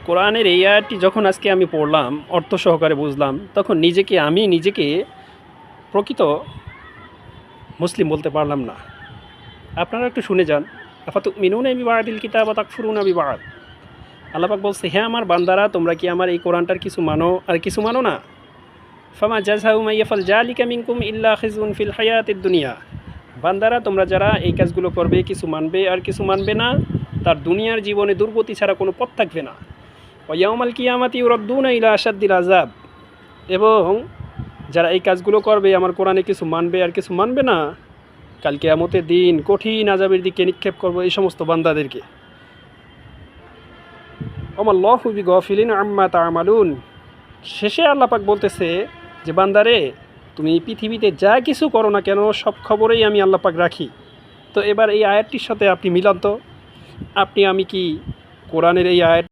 কোরআনের এই আয়াতটি যখন আজকে আমি পড়লাম, অর্থ সহকারে বুঝলাম, তখন নিজেকে প্রকৃত মুসলিম বলতে পারলাম না। আপনারা একটু শুনে যান। আফাতুমিনুনা বিবাদিল কিতাব ওয়া তাকফুরুনা বিবাদ। আল্লাহ পাক বলছে, হে আমার বান্দারা, তোমরা কি আমার এই কোরআনটার কিছু মানো আর কিছু মানো না? ফামা জাযাউ মান ইয়াফআল যালিকা মিনকুম ইল্লা খিজুন ফিল হায়াতিদ দুনিয়া। বান্দারা, তোমরা যারা এই কাজগুলো করবে, কিছু মানবে আর কিছু মানবে না, তার দুনিয়ার জীবনে দুর্গতি ছাড়া কোনো পথ থাকবে না। ওয়া ইয়াউমাল কিয়ামাতি ইউরাদ্দুনা ইলা আশাদ্দিল আযাব। এবং যারা এই কাজগুলো করবে, আমার কোরআনে কিছু মানবে আর কিছু মানবে না, কাল কিয়ামতের দিন কঠিন আযাবের দিকে নিক্ষেপ করব এই সমস্ত বান্দাদেরকে। ওমাল্লাহু বিগাফিলিন আম্মা তা'মালুন। শেষে আল্লাহ পাক বলতেছে যে, বান্দারে, তুমি পৃথিবীতে যা কিছু করো না কেন, সব খবরেই আমি আল্লাহ পাক রাখি। তো এবার এই আয়াতটির সাথে আপনি মিলান তো, আমি কি কোরআনের এই আয়াত